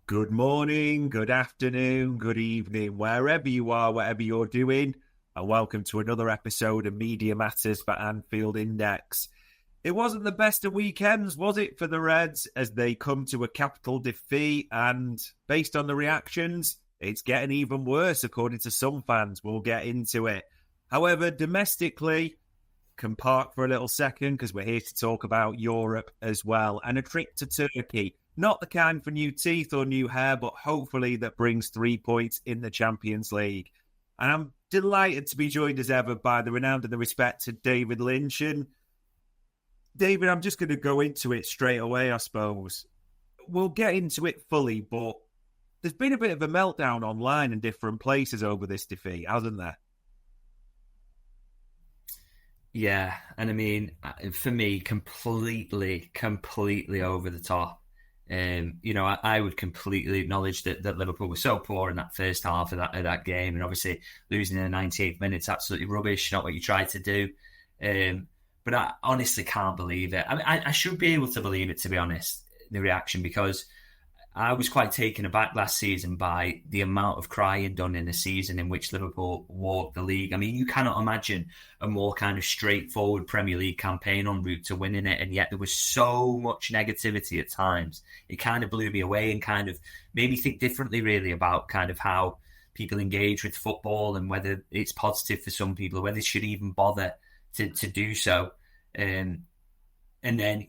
Good morning, good afternoon, good evening, wherever you are, whatever you're doing, and welcome to another episode of Media Matters for Anfield Index. It wasn't the best of weekends, was it, for the Reds, as they come to a capital defeat, and based on the reactions, it's getting even worse, according to some fans. We'll get into it. However, domestically, can park for a little second because we're here to talk about Europe as well, and a trip to Turkey. Not the kind for new teeth or new hair, but hopefully that brings 3 points in the Champions League. And I'm delighted to be joined as ever by the renowned and the respected David Lynch. And David, I'm just going to go into it straight away, I suppose. We'll get into it fully, but there's been a bit of a meltdown online in different places over this defeat, hasn't there? Yeah, and I mean, for me, completely over the top. I would completely acknowledge that Liverpool was so poor in that first half of that game, and obviously losing in the 98th minute's absolutely rubbish, not what you tried to do. But I honestly can't believe it. I mean, I should be able to believe it, to be honest, the reaction, because I was quite taken aback last season by the amount of crying done in a season in which Liverpool walked the league. I mean, you cannot imagine a more kind of straightforward Premier League campaign en route to winning it, and yet there was so much negativity at times. It kind of blew me away and kind of made me think differently, really, about kind of how people engage with football and whether it's positive for some people, or whether they should even bother to do so. And then,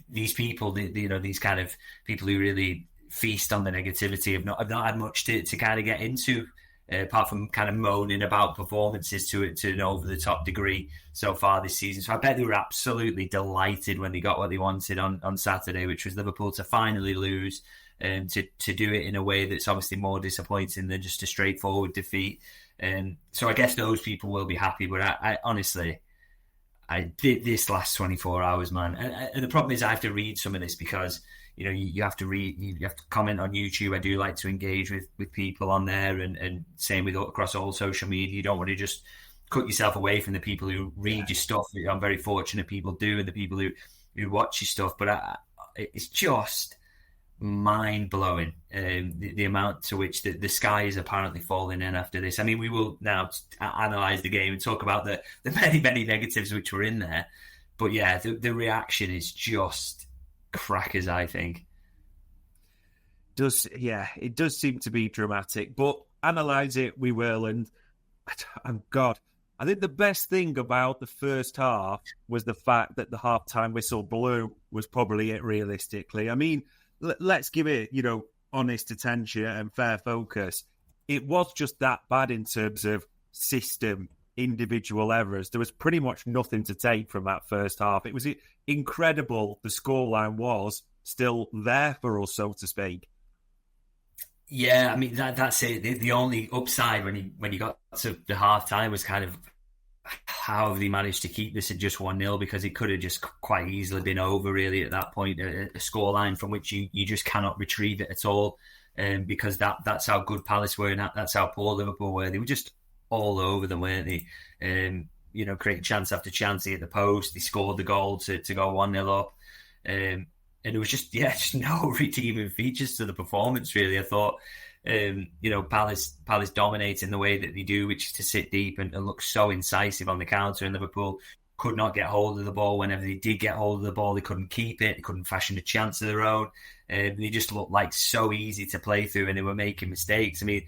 these people, these kind of people who really feast on the negativity have not had much to kind of get into, apart from kind of moaning about performances to an over-the-top degree so far this season. So I bet they were absolutely delighted when they got what they wanted on Saturday, which was Liverpool to finally lose, and to do it in a way that's obviously more disappointing than just a straightforward defeat. So I guess those people will be happy, but I honestly... I did this last 24 hours, man. And the problem is I have to read some of this because, you have to read, you have to comment on YouTube. I do like to engage with people on there, and same with across all social media. You don't want to just cut yourself away from the people who read your stuff. I'm very fortunate people do, and the people who watch your stuff. But it's just mind-blowing, the amount to which the sky is apparently falling in after this. I mean, we will now analyse the game and talk about the many, many negatives which were in there. But yeah, the reaction is just crackers, I think. It does seem to be dramatic, but analyse it we will. And God, I think the best thing about the first half was the fact that the halftime whistle blew was probably it, realistically. I mean, let's give it, honest attention and fair focus. It was just that bad in terms of system, individual errors. There was pretty much nothing to take from that first half. It was incredible the scoreline was still there for us, so to speak. Yeah, I mean, that's it. The only upside when you got to the half-time was kind of how they managed to keep this at just 1-0, because it could have just quite easily been over, really, at that point. A scoreline from which you just cannot retrieve it at all, because that's how good Palace were, and that's how poor Liverpool were. They were just all over them, weren't they? Creating chance after chance. They hit the post, they scored the goal to go 1-0 up. And it was just no redeeming features to the performance, really. I thought, Palace dominating the way that they do, which is to sit deep and look so incisive on the counter, and Liverpool could not get hold of the ball. Whenever they did get hold of the ball, they couldn't keep it, they couldn't fashion a chance of their own. They just looked like so easy to play through, and they were making mistakes. I mean,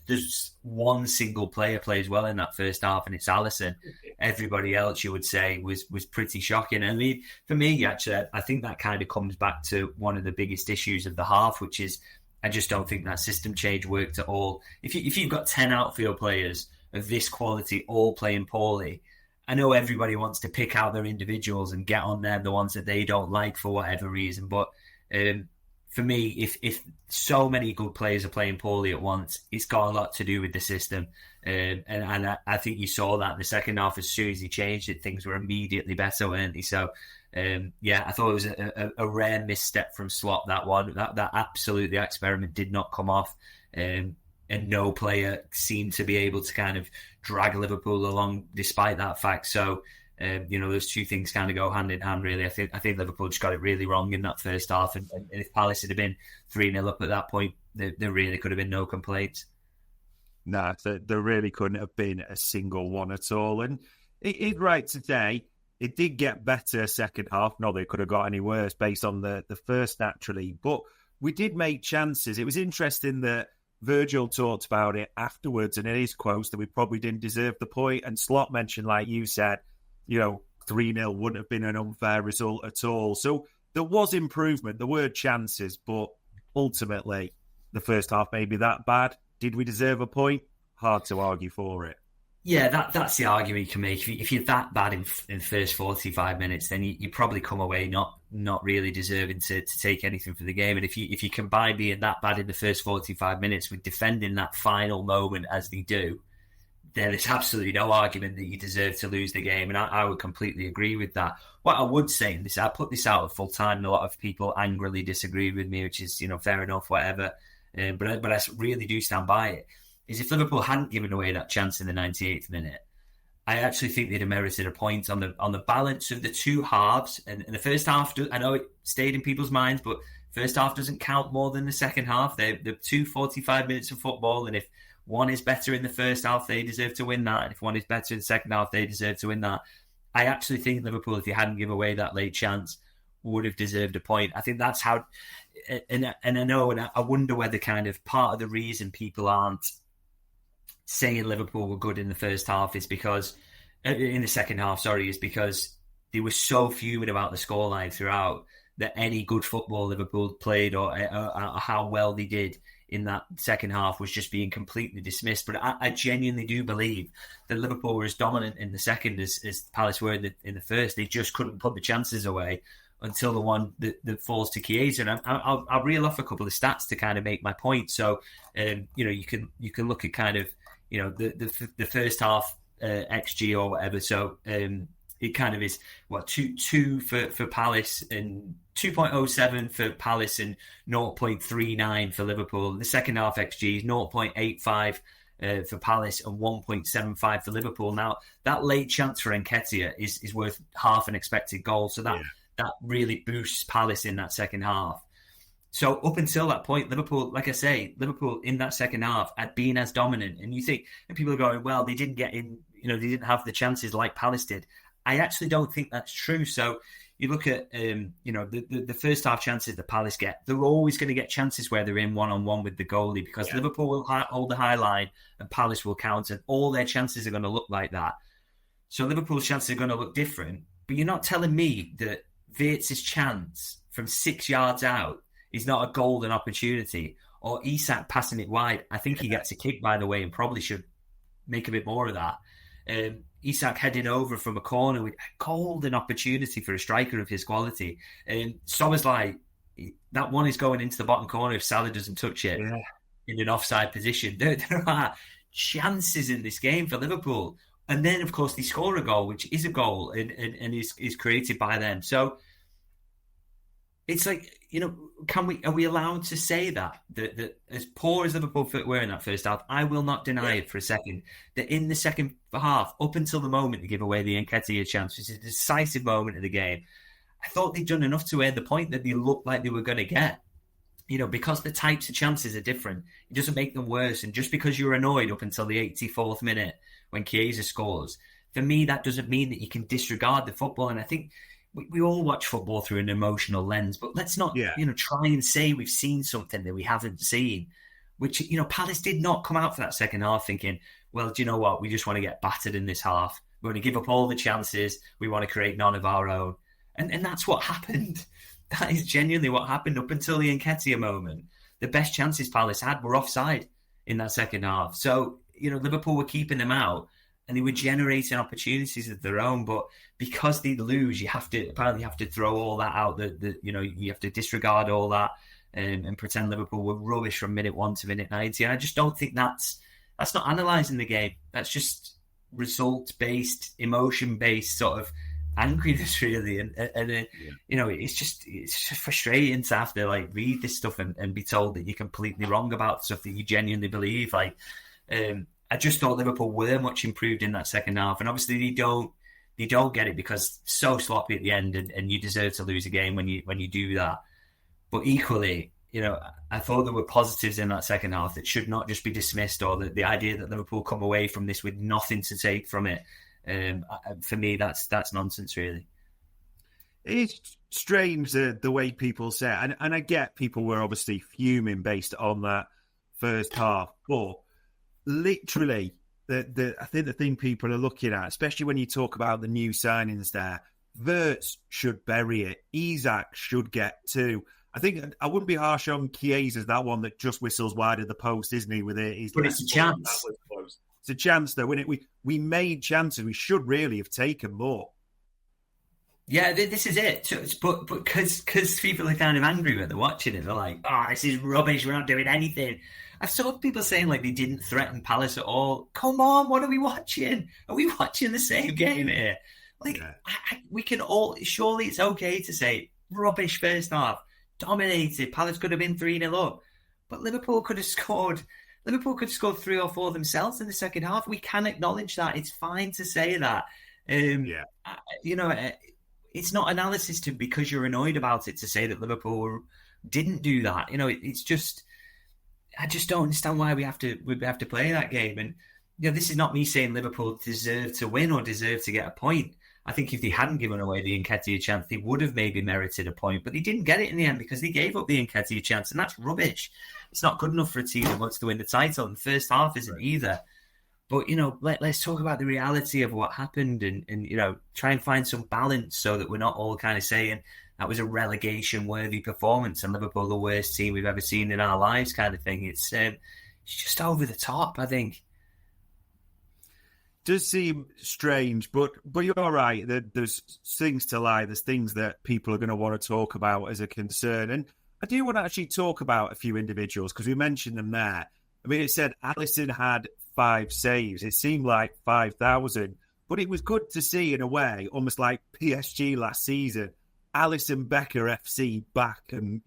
there's one single player plays well in that first half, and it's Alisson. Everybody else, you would say, was pretty shocking. I mean, for me, actually, I think that kind of comes back to one of the biggest issues of the half, which is I just don't think that system change worked at all. If you've got 10 outfield players of this quality all playing poorly, I know everybody wants to pick out their individuals and get on them, the ones that they don't like for whatever reason. But for me, if so many good players are playing poorly at once, it's got a lot to do with the system. And I think you saw that in the second half. As soon as he changed it, things were immediately better, weren't they? So, I thought it was a rare misstep from Slot, that one. That absolutely experiment did not come off. And no player seemed to be able to kind of drag Liverpool along despite that fact. So, Those two things kind of go hand in hand, really. I think Liverpool just got it really wrong in that first half, and if Palace had been 3-0 up at that point, there really could have been no complaints. No, there really couldn't have been a single one at all. And it's right to say, it did get better second half. Not that it could have got any worse based on the first, naturally. But we did make chances. It was interesting that Virgil talked about it afterwards, and in his quotes that we probably didn't deserve the point. And Slot mentioned, like you said, 3-0 wouldn't have been an unfair result at all. So there was improvement. There were chances, but ultimately, the first half may be that bad. Did we deserve a point? Hard to argue for it. Yeah, that's the argument you can make. If you're that bad in the first 45 minutes, then you probably come away not really deserving to take anything from the game. And if you combine being that bad in the first 45 minutes with defending that final moment as they do, there is absolutely no argument that you deserve to lose the game. And I would completely agree with that. What I would say, and I put this out at full time, and a lot of people angrily disagree with me, which is fair enough, whatever. But I really do stand by it. Is if Liverpool hadn't given away that chance in the 98th minute, I actually think they'd have merited a point on the balance of the two halves. And the first half, I know it stayed in people's minds, but first half doesn't count more than the second half. They're 45 minutes of football, and if one is better in the first half, they deserve to win that. And if one is better in the second half, they deserve to win that. I actually think Liverpool, if you hadn't given away that late chance, would have deserved a point. I think that's how, and I know, and I wonder whether kind of part of the reason people aren't saying Liverpool were good in the first half is because, in the second half, sorry, is because they were so fuming about the scoreline throughout that any good football Liverpool played or how well they did in that second half was just being completely dismissed. But I genuinely do believe that Liverpool were as dominant in the second as Palace were in the first. They just couldn't put the chances away until the one that falls to Chiesa. And I'll reel off a couple of stats to kind of make my point. So, you can look at kind of, the first half XG or whatever. So it kind of is, 2 for Palace and 2.07 for Palace and 0.39 for Liverpool. The second half XG is 0.85 for Palace and 1.75 for Liverpool. Now, that late chance for Nketiah is worth half an expected goal. So that really boosts Palace in that second half. So up until that point, Liverpool, like I say, Liverpool in that second half had been as dominant. And you think, and people are going, well, they didn't get in, they didn't have the chances like Palace did. I actually don't think that's true. So you look at, the first half chances that Palace get, they're always going to get chances where they're in one-on-one with the goalie because Liverpool will hold the high line and Palace will counter. All their chances are going to look like that. So Liverpool's chances are going to look different. But you're not telling me that Wirtz's chance from 6 yards out is not a golden opportunity, or Isak passing it wide. I think he gets a kick, by the way, and probably should make a bit more of that. Isak heading over from a corner with a golden opportunity for a striker of his quality. Szoboszlai, that one is going into the bottom corner if Salah doesn't touch it in an offside position. There are chances in this game for Liverpool. And then, of course, they score a goal, which is a goal and is created by them. So it's like, are we allowed to say that as poor as Liverpool were in that first half, I will not deny it for a second, that in the second half, up until the moment they give away the Nketiah chance, which is a decisive moment of the game, I thought they'd done enough to earn the point that they looked like they were going to get. Because the types of chances are different, it doesn't make them worse. And just because you're annoyed up until the 84th minute when Chiesa scores, for me, that doesn't mean that you can disregard the football. And I think we all watch football through an emotional lens, but let's not, try and say we've seen something that we haven't seen, which, Palace did not come out for that second half thinking, well, do you know what? We just want to get battered in this half. We're going to give up all the chances. We want to create none of our own. And that's what happened. That is genuinely what happened up until the Nketiah moment. The best chances Palace had were offside in that second half. So, Liverpool were keeping them out and they were generating opportunities of their own. But because they lose, you have to throw all that out. You have to disregard all that and pretend Liverpool were rubbish from minute 1 to minute 90. And I just don't think that's not analysing the game. That's just result-based, emotion-based sort of angriness, really. And it's just frustrating to have to read this stuff and be told that you're completely wrong about stuff that you genuinely believe. I just thought Liverpool were much improved in that second half, and obviously they don't get it because it's so sloppy at the end, and you deserve to lose a game when you do that. But equally, I thought there were positives in that second half that should not just be dismissed, or the idea that Liverpool come away from this with nothing to take from it. For me, that's nonsense, really. It's strange the way people say it. And I get people were obviously fuming based on that first half. But literally, I think the thing people are looking at, especially when you talk about the new signings there, Wirtz should bury it. Isak should get two. I think I wouldn't be harsh on Chiesa, that one that just whistles wide of the post, isn't he? With it, but it's a chance. It's a chance, though, isn't it? We made chances. We should really have taken more. Yeah, this is it. But because people are kind of angry when they're watching it, they're like, "Oh, this is rubbish. We're not doing anything." I saw people saying like they didn't threaten Palace at all. Come on, what are we watching? Are we watching the same game here? Like, yeah. We can all. Surely it's okay to say rubbish first half. Dominated. Palace could have been 3-0 up. But Liverpool could have scored 3 or 4 themselves in the second half. We can acknowledge that. It's fine to say that. It's not analysis because you're annoyed about it to say that Liverpool didn't do that. It's just, I just don't understand why we have to play that game. And this is not me saying Liverpool deserve to win or deserve to get a point. I think if they hadn't given away the Nketiah chance, they would have maybe merited a point. But they didn't get it in the end because they gave up the Nketiah chance, and that's rubbish. It's not good enough for a team that wants to win the title, and the first half isn't either. But, let's talk about the reality of what happened and try and find some balance so that we're not all kind of saying that was a relegation-worthy performance and Liverpool the worst team we've ever seen in our lives kind of thing. It's just over the top, I think. Does seem strange, but you're right. There's things to lie. There's things that people are going to want to talk about as a concern. And I do want to actually talk about a few individuals because we mentioned them there. I mean, it said Alisson had 5 saves. It seemed like 5,000, but it was good to see in a way, almost like PSG last season, Alisson Becker FC back and,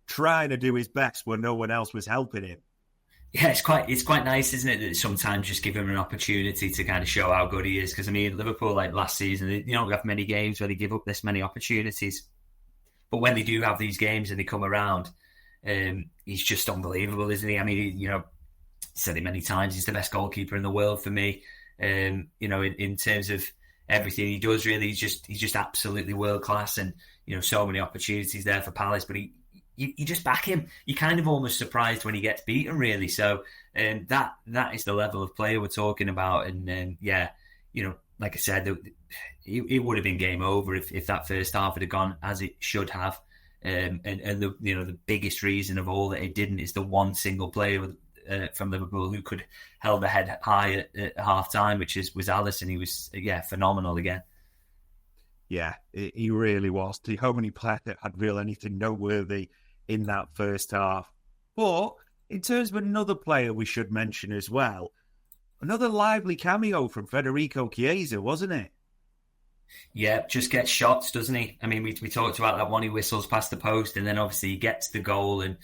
trying to do his best when no one else was helping him. Yeah, it's quite nice, isn't it, that sometimes just give him an opportunity to kind of show how good he is. Because, I mean, Liverpool, like last season, they don't have many games where they give up this many opportunities. But when they do have these games and they come around, he's just unbelievable, isn't he? I mean, said it many times, he's the best goalkeeper in the world for me. In terms of everything he does, really, he's just absolutely world class, and so many opportunities there for Palace. But you just back him. You're kind of almost surprised when he gets beaten, really. So that is the level of player we're talking about. And like I said, it would have been game over if that first half had gone as it should have. And the biggest reason of all that it didn't is the one single player from Liverpool who could held the head high at half time, which was Alisson. He was phenomenal again. Yeah, he really was. The only player that had anything noteworthy in that first half. But in terms of another player we should mention as well, another lively cameo from Federico Chiesa, wasn't it? Yeah, just gets shots, doesn't he? I mean, we talked about that one, he whistles past the post, and then obviously he gets the goal, and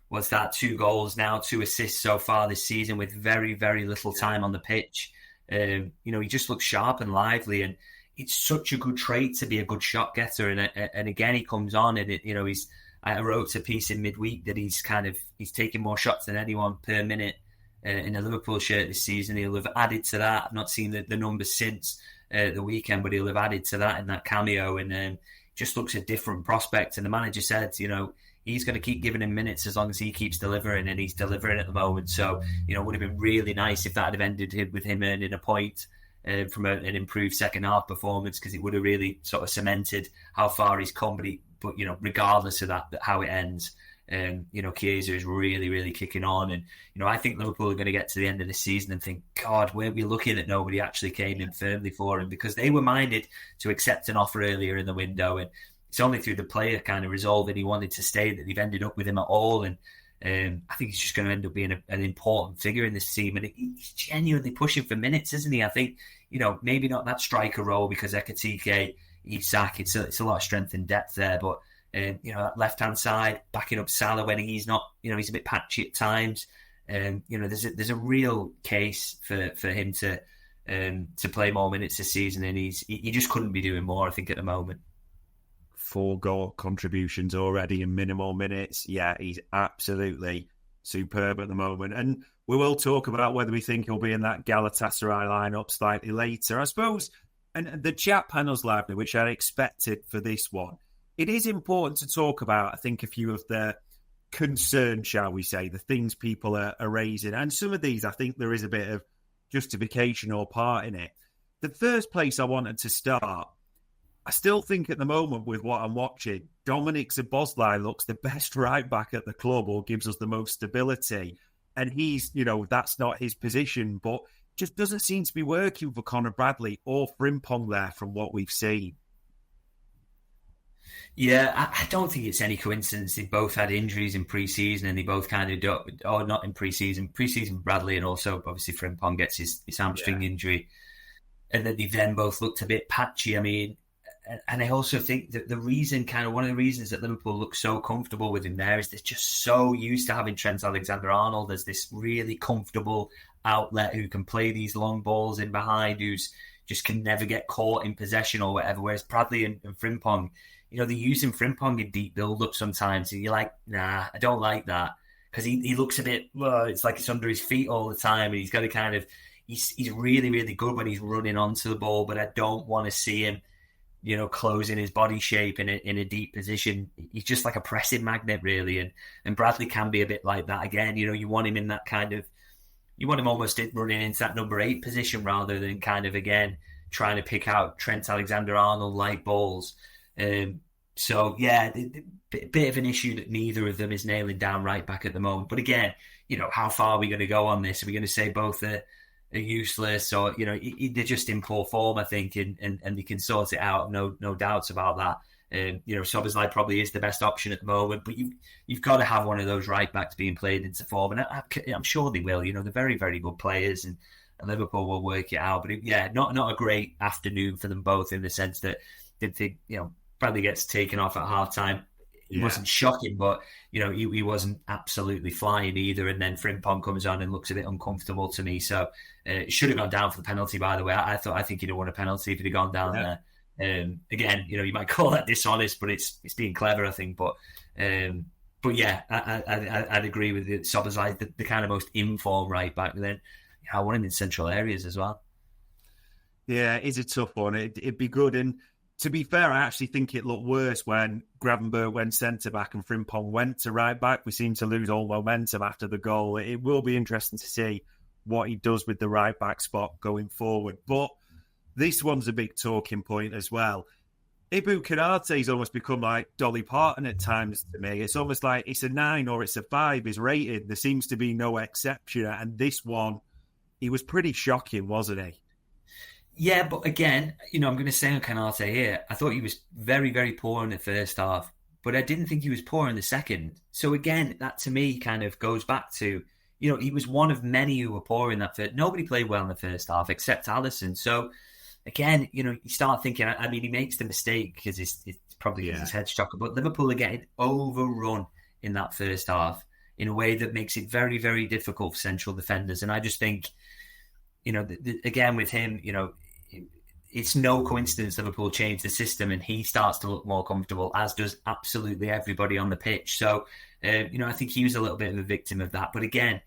what's that, 2 goals now, 2 assists so far this season with very, very little time on the pitch. He just looks sharp and lively, and it's such a good trait to be a good shot getter. And again, he comes on, and I wrote a piece in midweek that he's taking more shots than anyone per minute in a Liverpool shirt this season. He'll have added to that. I've not seen the numbers since the weekend, but he'll have added to that in that cameo, and just looks a different prospect. And the manager said, he's going to keep giving him minutes as long as he keeps delivering, and he's delivering at the moment. So, it would have been really nice if that had ended with him earning a point from an improved second half performance, because it would have really sort of cemented how far he's come. But regardless of that, how it ends, Chiesa is really, really kicking on. And, I think Liverpool are going to get to the end of the season and think, God, weren't we lucky that nobody actually came in firmly for him, because they were minded to accept an offer earlier in the window. And it's only through the player kind of resolving he wanted to stay that they've ended up with him at all. And I think he's just going to end up being an important figure in this team. And he's genuinely pushing for minutes, isn't he? I think, maybe not that striker role, because Ekitike, Isak, it's a lot of strength and depth there. But, that left-hand side, backing up Salah when he's not, he's a bit patchy at times. There's a real case for him to to play more minutes this season, and he just couldn't be doing more, I think, at the moment. 4 goal contributions already in minimal minutes. Yeah, he's absolutely superb at the moment. And we will talk about whether we think he'll be in that Galatasaray lineup slightly later. I suppose, and the chat panel's lively, which I expected for this one. It is important to talk about, I think, a few of the concerns, shall we say, the things people are raising. And some of these, I think there is a bit of justification or part in it. The first place I wanted to start, I still think at the moment with what I'm watching, Dominic Szoboszlai looks the best right back at the club or gives us the most stability. And he's, that's not his position, but just doesn't seem to be working for Conor Bradley or Frimpong there from what we've seen. Yeah, I don't think it's any coincidence. They both had injuries in pre-season, and they both kind of not in pre-season. Pre-season Bradley, and also obviously Frimpong gets his hamstring injury. And then they both looked a bit patchy. I mean, and I also think that one of the reasons that Liverpool look so comfortable with him there is they're just so used to having Trent Alexander-Arnold as this really comfortable outlet who can play these long balls in behind, who's just can never get caught in possession or whatever. Whereas Bradley and Frimpong, they're using Frimpong in deep build-up sometimes, and you're like, nah, I don't like that, because he looks a bit, it's like it's under his feet all the time, and he's got to kind of, he's really, really good when he's running onto the ball, but I don't want to see him, closing his body shape in a deep position. He's just like a pressing magnet, really, and Bradley can be a bit like that again. You want him in that kind of, you want him almost running into that number 8 position rather than kind of, again, trying to pick out Trent Alexander-Arnold-like balls. So yeah, bit of an issue that neither of them is nailing down right back at the moment. But again, how far are we going to go on this? Are we going to say both are useless, or they're just in poor form, I think, and they can sort it out. No doubts about that. Szoboszlai probably is the best option at the moment, but you've got to have one of those right backs being played into form, and I'm sure they will. They're very, very good players, and Liverpool will work it out. But not a great afternoon for them both, in the sense that they Bradley gets taken off at half-time. It wasn't shocking, but he wasn't absolutely flying either. And then Frimpong comes on and looks a bit uncomfortable to me. So should have gone down for the penalty, by the way. I think he'd have won a penalty if he'd have gone down there. Again, you might call that dishonest, but it's being clever, I think. But yeah, I'd agree with it. Szoboszlai, the kind of most in-form right back. Then I want him in central areas as well. Yeah, it's a tough one. It'd be good. And to be fair, I actually think it looked worse when Gravenberch went centre-back and Frimpong went to right-back. We seem to lose all momentum after the goal. It will be interesting to see what he does with the right-back spot going forward. But this one's a big talking point as well. Ibou Konaté's almost become like Dolly Parton at times to me. It's almost like it's a 9 or it's a 5 is rated. There seems to be no exception. And this one, he was pretty shocking, wasn't he? Yeah, but again, I'm going to say on Konaté here, I thought he was very, very poor in the first half, but I didn't think he was poor in the second. So again, that to me kind of goes back to, he was one of many who were poor in that first. Nobody played well in the first half except Alisson. So again, you start thinking, I mean, he makes the mistake because it's probably his head shocker, but Liverpool are getting overrun in that first half in a way that makes it very, very difficult for central defenders. And I just think, again with him, it's no coincidence Liverpool changed the system and he starts to look more comfortable, as does absolutely everybody on the pitch. So, I think he was a little bit of a victim of that. But again,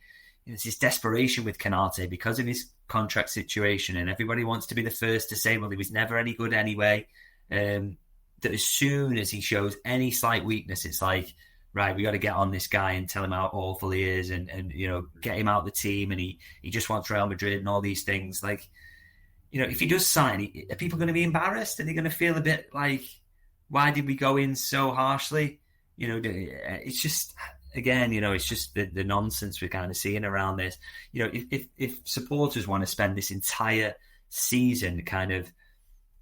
it's this desperation with Konaté because of his contract situation, and everybody wants to be the first to say, well, he was never any good anyway. That as soon as he shows any slight weakness, it's like, right, we got to get on this guy and tell him how awful he is, and get him out of the team, and he just wants Real Madrid and all these things. Like, if he does sign, are people going to be embarrassed? Are they going to feel a bit like, why did we go in so harshly? It's just, again, it's just the nonsense we're kind of seeing around this. If supporters want to spend this entire season kind of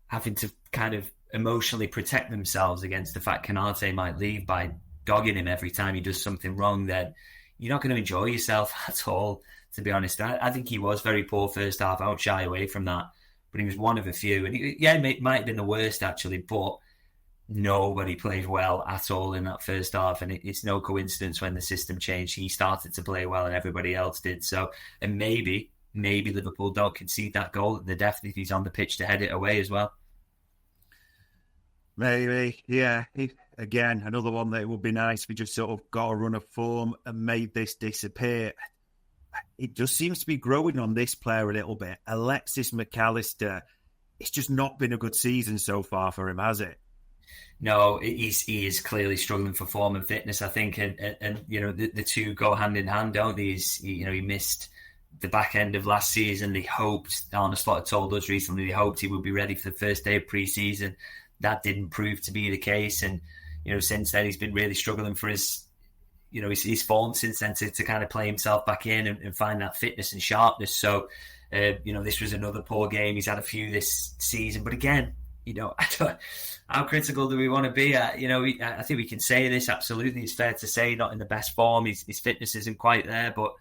having to kind of emotionally protect themselves against the fact Konaté might leave by dogging him every time he does something wrong, then you're not going to enjoy yourself at all, to be honest. I think he was very poor first half. I won't shy away from that. But he was one of a few. And it might have been the worst, actually, but nobody played well at all in that first half. And it's no coincidence when the system changed, he started to play well and everybody else did. So, and maybe maybe Liverpool don't concede that goal, they're definitely on the pitch to head it away as well. Maybe, yeah. Again, another one that it would be nice if he just sort of got a run of form and made this disappear. It just seems to be growing on this player a little bit. Alexis McAllister, it's just not been a good season so far for him, has it? No, he is clearly struggling for form and fitness, I think, and you know the two go hand in hand, don't they? He missed the back end of last season. They hoped, Arne Slot told us recently, they hoped he would be ready for the first day of pre-season. That didn't prove to be the case, and since then he's been really struggling for his form since then to kind of play himself back in and find that fitness and sharpness. So this was another poor game. He's had a few this season, but again, how critical do we want to be? I think we can say this, absolutely. It's fair to say not in the best form. His fitness isn't quite there, but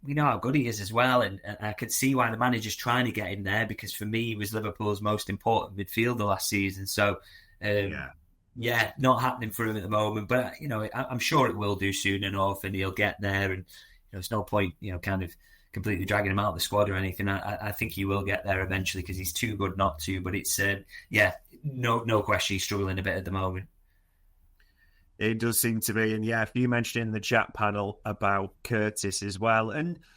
we know how good he is as well. And I could see why the manager's trying to get him there, because for me, he was Liverpool's most important midfielder last season. So, not happening for him at the moment. But, I'm sure it will do soon enough, and he'll get there. And there's no point, kind of completely dragging him out of the squad or anything. I think he will get there eventually, because he's too good not to. But it's, no question he's struggling a bit at the moment. It does seem to be. And yeah, you mentioned in the chat panel about Curtis as well. And